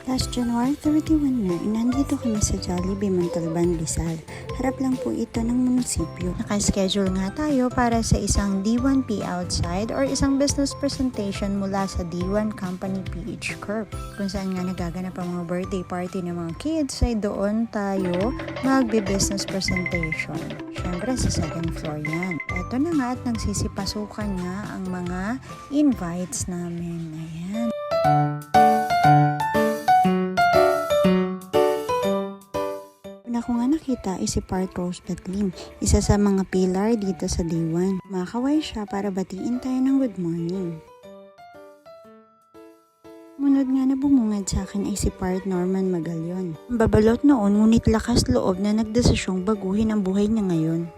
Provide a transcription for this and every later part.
Last January 31 na, nandito kami sa Jollibee, Montalban, Rizal. Harap lang po ito ng munisipyo. Naka-schedule nga tayo para sa isang D1P outside or isang business presentation mula sa D1 Company PH Corp. Kung saan nga nagaganap ang mga birthday party ng mga kids, ay doon tayo magbe-business presentation. Siyempre sa second floor yan. Ito na nga at nagsisipasukan nga ang mga invites namin. Ayan. Una ko nga nakita ay si Part Rose Betlim, isa sa mga pillar dito sa D1. Makaway siya para batiin tayo ng good morning. Munod nga na bumungad sa akin ay si Part Norman Magalyon. Ang babalot noon ngunit lakas loob na nagdesisyong baguhin ang buhay niya ngayon.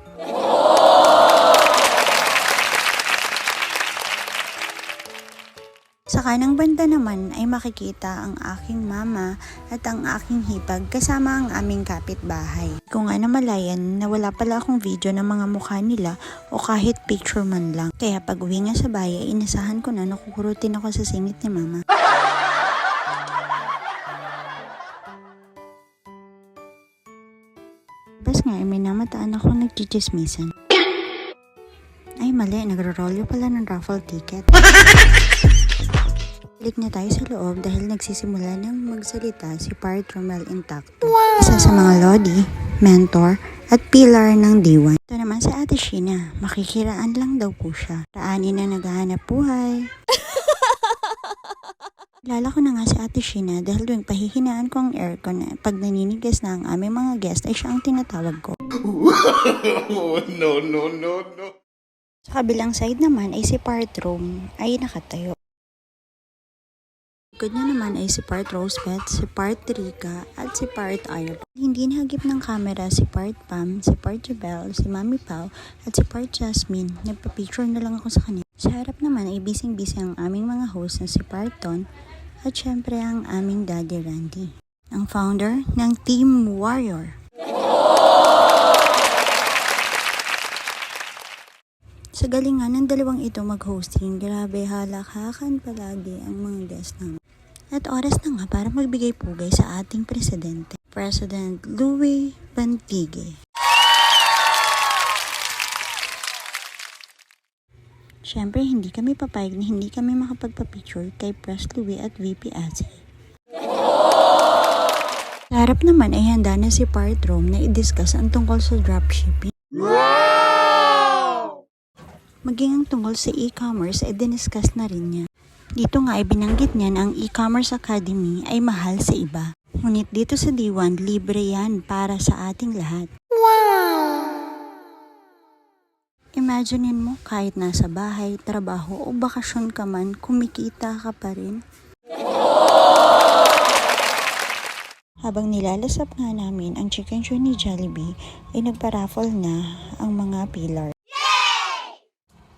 Sa kanang banda naman ay makikita ang aking mama at ang aking hipag kasama ang aming kapitbahay. Kung nga namalayan na wala pala akong video ng mga mukha nila o kahit picture man lang. Kaya pag uwi nga sa bahay, inasahan ko na nakukurutin ako sa singit ni mama. Bas nga ay may namataan ako nagchichismisan. Ay mali, nagro-rolyo pala ng raffle ticket. Balik na tayo sa loob dahil nagsisimula ng magsalita si Part Romel Intacto. Wow! Isa sa mga lodi, mentor, at pillar ng D1. Ito naman sa Ate Sheena, makikiraan lang daw po siya. Raanin na naghahanap buhay. Kilala ko na nga si Ate Sheena dahil tuwing pahihinaan ko ang aircon na pag naninigas na ang aming mga guest ay siya ang tinatawag ko. No. Sa kabilang side naman ay si Part Rome ay nakatayo. Likod niya naman ay si Part Rosebeth, si Part Rika, at si Part Ayab. Hindi nahagip ng camera si Part Pam, si Part Jabel, si Mami Pau, at si Part Jasmine. Nagpa-picture na lang ako sa kanila. Sa harap naman ay busy-busy ang aming mga host na si Part Ton, at syempre ang aming Daddy Randy, ang founder ng Team Warrior. Sa galingan ng dalawang ito mag-hosting, grabe halakhakan palagi ang mga guest namin. At oras na nga para magbigay pugay sa ating presidente, President Louie Bantigue. Siyempre, hindi kami papayag na hindi kami makapagpa-picture kay Pres Louie at VP Asi. Sa harap naman ay handa na si Part Rome na i-discuss ang tungkol sa dropshipping. Maging ang tungkol sa e-commerce ay diniscuss na rin niya. Dito nga ay binanggit niya na ang e-commerce academy ay mahal sa iba. Ngunit dito sa D1, libre yan para sa ating lahat. Wow! Imaginein mo kahit nasa bahay, trabaho o bakasyon ka man, kumikita ka pa rin. Habang nilalasap nga namin ang chicken joy ni Jollibee, ay nagpa-raffle na ang mga pillar.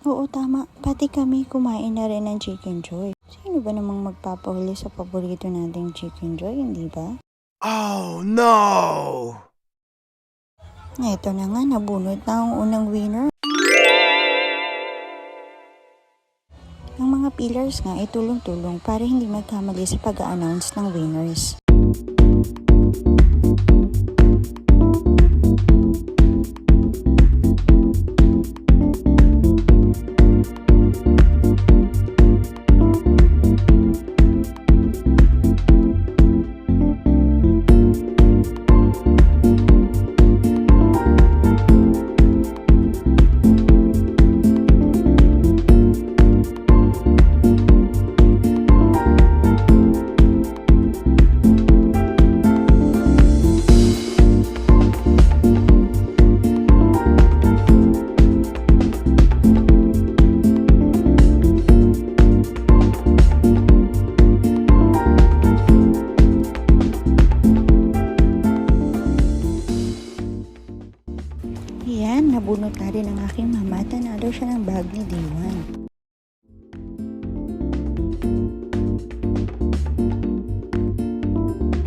Oo, tama. Pati kami kumain na rin ng Chicken Joy. Sino ba namang magpapahuli sa paborito nating Chicken Joy, hindi ba? Oh, no! Ito na nga, nabunot na ang unang winner. Ang mga pillars nga ay tulong-tulong para hindi magkamali sa pag-a-announce ng winners. Yan, nabunot na rin ang aking mama at nanalo siya ng bag ni D1.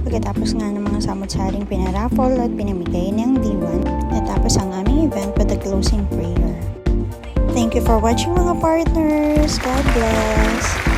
Pagkatapos nga ng mga samot-saring pinaraffle at pinamigay ng D1, natapos ang aming event with the closing prayer. Thank you for watching mga partners. God bless!